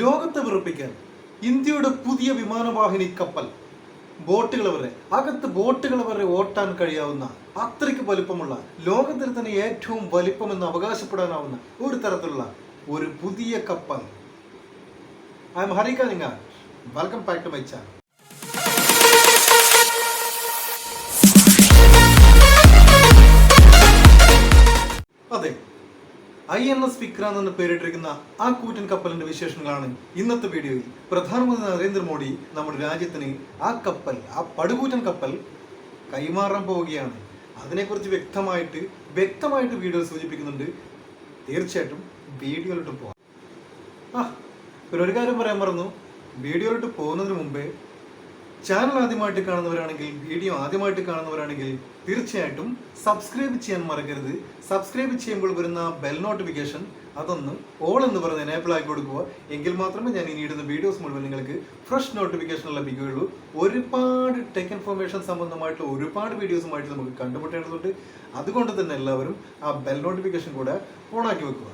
ലോകത്തെ വിറപ്പിക്കാൻ ഇന്ത്യയുടെ പുതിയ വിമാനവാഹിനി കപ്പൽ ബോട്ടുകൾ വരെ ബോട്ടുകൾ വരെ ഓട്ടാൻ കഴിയാവുന്ന അത്രയ്ക്ക് വലിപ്പമുള്ള ലോകത്തിൽ തന്നെ ഏറ്റവും വലിപ്പമെന്ന് അവകാശപ്പെടാനാവുന്ന ഒരു തരത്തിലുള്ള ഒരു പുതിയ കപ്പൽ. ഐ എം ഹരികാനിങ്ങ. Welcome back to my channel. അതെ, INS വിക്രാന്ത് എന്ന് പേരിട്ടിരിക്കുന്ന ആ കൂറ്റൻ കപ്പലിന്റെ വിശേഷങ്ങളാണ് ഇന്നത്തെ വീഡിയോയിൽ. പ്രധാനമന്ത്രി നരേന്ദ്രമോദി നമ്മുടെ രാജ്യത്തിന് ആ പടുകൂറ്റൻ കപ്പൽ കൈമാറാൻ പോവുകയാണ്. അതിനെക്കുറിച്ച് വ്യക്തമായിട്ട് വീഡിയോ സൂചിപ്പിക്കുന്നുണ്ട്. തീർച്ചയായിട്ടും വീഡിയോയിലോട്ട് പോവാം. പിന്നെ ഒരു കാര്യം പറയാൻ മറന്നു. വീഡിയോയിലോട്ട് പോകുന്നതിന് മുമ്പേ ചാനൽ വീഡിയോ ആദ്യമായിട്ട് കാണുന്നവരാണെങ്കിൽ തീർച്ചയായിട്ടും സബ്സ്ക്രൈബ് ചെയ്യാൻ മറക്കരുത്. സബ്സ്ക്രൈബ് ചെയ്യുമ്പോൾ വരുന്ന ബെൽ നോട്ടിഫിക്കേഷൻ അതൊന്ന് ഓൾ എന്ന് പറഞ്ഞ് എനേബിൾ ആക്കി കൊടുക്കുക. എങ്കിൽ മാത്രമേ ഞാൻ ഇനി ഇടുന്ന വീഡിയോസ് മുഴുവൻ നിങ്ങൾക്ക് ഫ്രഷ് നോട്ടിഫിക്കേഷൻ ലഭിക്കുകയുള്ളൂ. ഒരുപാട് ടെക് ഇൻഫർമേഷൻ സംബന്ധമായിട്ടുള്ള ഒരുപാട് വീഡിയോസുമായിട്ട് നമുക്ക് കണ്ടുമുട്ടേണ്ടതുണ്ട്. അതുകൊണ്ട് തന്നെ എല്ലാവരും ആ ബെൽ നോട്ടിഫിക്കേഷൻ കൂടെ ഓൺ ആക്കി വെക്കുക.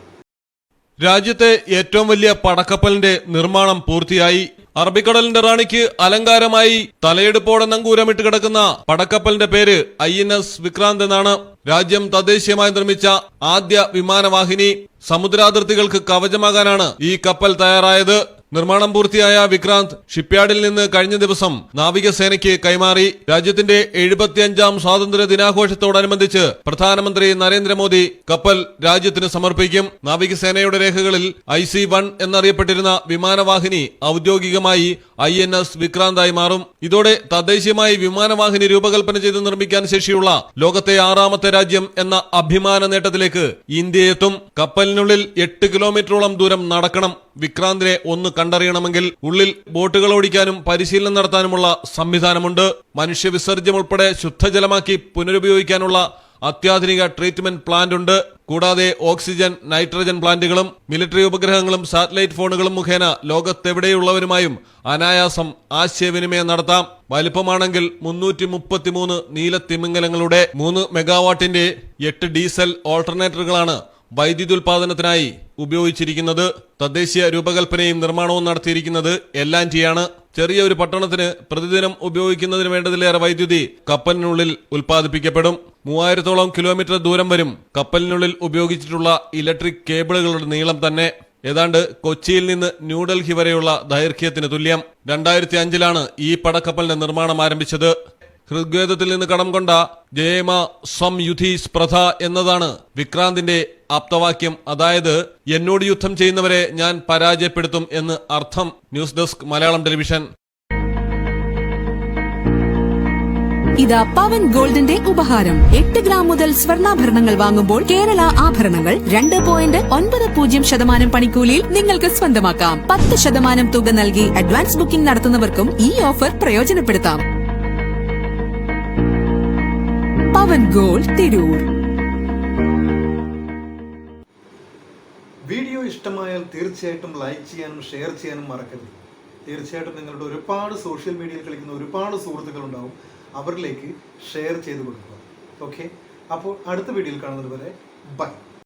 രാജ്യത്തെ ഏറ്റവും വലിയ പടക്കപ്പലിന്റെ നിർമ്മാണം പൂർത്തിയായി. അറബിക്കടലിന്റെ റാണിക്ക് അലങ്കാരമായി തലയെടുപ്പോടെ നങ്കൂരമിട്ട് കിടക്കുന്ന പടക്കപ്പലിന്റെ പേര് INS വിക്രാന്ത് എന്നാണ്. രാജ്യം തദ്ദേശീയമായി നിർമ്മിച്ച ആദ്യ വിമാനവാഹിനി. സമുദ്രാതിർത്തികൾക്ക് കവചമാകാനാണ് ഈ കപ്പൽ തയ്യാറായത്. നിർമ്മാണം പൂർത്തിയായ വിക്രാന്ത് ഷിപ്പ്യാർഡിൽ നിന്ന് കഴിഞ്ഞ ദിവസം നാവികസേനയ്ക്ക് കൈമാറി. രാജ്യത്തിന്റെ 75ാം സ്വാതന്ത്ര്യ ദിനാഘോഷത്തോടനുബന്ധിച്ച് പ്രധാനമന്ത്രി നരേന്ദ്രമോദി കപ്പൽ രാജ്യത്തിന് സമർപ്പിക്കും. നാവികസേനയുടെ രേഖകളിൽ IC-1 എന്നറിയപ്പെട്ടിരുന്ന വിമാനവാഹിനി ഔദ്യോഗികമായി INS വിക്രാന്തായി മാറും. ഇതോടെ തദ്ദേശീയമായി വിമാനവാഹിനി രൂപകൽപ്പന ചെയ്ത് നിർമ്മിക്കാൻ ശേഷിയുള്ള ലോകത്തെ 6ാമത്തെ രാജ്യം എന്ന അഭിമാന നേട്ടത്തിലേക്ക് ഇന്ത്യ എത്തും. കപ്പലിനുള്ളിൽ 8 കിലോമീറ്ററോളം ദൂരം നടക്കണം. വിക്രാന്തിനെ ഒന്ന് കണ്ടറിയണമെങ്കിൽ ഉള്ളിൽ ബോട്ടുകൾ ഓടിക്കാനും പരിശീലനം നടത്താനുമുള്ള സംവിധാനമുണ്ട്. മനുഷ്യവിസർജ്യം ഉൾപ്പെടെ ശുദ്ധജലമാക്കി പുനരുപയോഗിക്കാനുള്ള അത്യാധുനിക ട്രീറ്റ്മെന്റ് പ്ലാന്റ് ഉണ്ട്. കൂടാതെ ഓക്സിജൻ, നൈട്രജൻ പ്ലാന്റുകളും മിലിറ്ററി ഉപഗ്രഹങ്ങളും സാറ്റലൈറ്റ് ഫോണുകളും മുഖേന ലോകത്തെവിടെയുള്ളവരുമായും അനായാസം ആശയവിനിമയം നടത്താം. വലിപ്പമാണെങ്കിൽ 333 നീലത്തിമിംഗലങ്ങളുടെ 3 മെഗാവാട്ടിന്റെ 8 ഡീസൽ ഓൾട്ടർനേറ്ററുകളാണ് വൈദ്യുതി ഉൽപാദനത്തിനായി ഉപയോഗിച്ചിരിക്കുന്നത്. തദ്ദേശീയ രൂപകൽപ്പനയും നിർമ്മാണവും നടത്തിയിരിക്കുന്നത് LNTയാണ്. ചെറിയ ഒരു പട്ടണത്തിന് പ്രതിദിനം ഉപയോഗിക്കുന്നതിന് വേണ്ടതിലേറെ വൈദ്യുതി കപ്പലിനുള്ളിൽ ഉൽപ്പാദിപ്പിക്കപ്പെടും. 3000ഓളം കിലോമീറ്റർ ദൂരം വരും കപ്പലിനുള്ളിൽ ഉപയോഗിച്ചിട്ടുള്ള ഇലക്ട്രിക് കേബിളുകളുടെ നീളം തന്നെ. ഏതാണ്ട് കൊച്ചിയിൽ നിന്ന് ന്യൂഡൽഹി വരെയുള്ള ദൈർഘ്യത്തിന് തുല്യം. 2005ലാണ് ഈ പടക്കപ്പലിന്റെ നിർമ്മാണം ആരംഭിച്ചത്. ഋഗ്വേദത്തിൽ നിന്ന് കടം കൊണ്ട ജയമ സ്വം യുധി സ്പ്രഥ എന്നതാണ് വിക്രാന്തിന്റെ ആപ്തവാക്യം. അതായത് എന്നോട് യുദ്ധം ചെയ്യുന്നവരെ ഞാൻ പരാജയപ്പെടുത്തും എന്ന് അർത്ഥം. News desk Malayalam television. ഇതാ പവൻ ഗോൾഡിന്റെ ഉപഹാരം. 8 ഗ്രാം മുതൽ സ്വർണ്ണാഭരണങ്ങൾ വാങ്ങുമ്പോൾ കേരള ആഭരണങ്ങൾ 2.90% പണിക്കൂലിയിൽ നിങ്ങൾക്ക് സ്വന്തമാക്കാം. 10% തുക നൽകി അഡ്വാൻസ് ബുക്കിംഗ് നടത്തുന്നവർക്കും ഈ ഓഫർ പ്രയോജനപ്പെടുത്താം. പവൻ ഗോൾഡ്, തിരൂർ. വീഡിയോ ഇഷ്ടമായാൽ തീർച്ചയായിട്ടും ലൈക്ക് ചെയ്യാനും ഷെയർ ചെയ്യാനും മറക്കരുത്. തീർച്ചയായിട്ടും നിങ്ങളുടെ ഒരുപാട് സോഷ്യൽ മീഡിയയിൽ കളിക്കുന്ന ഒരുപാട് സുഹൃത്തുക്കളുണ്ടാവും. അവരിലേക്ക് ഷെയർ ചെയ്ത് കൊടുക്കുക. ഓക്കെ, അപ്പോൾ അടുത്ത വീഡിയോയിൽ കാണുന്നത് വരെ ബൈ.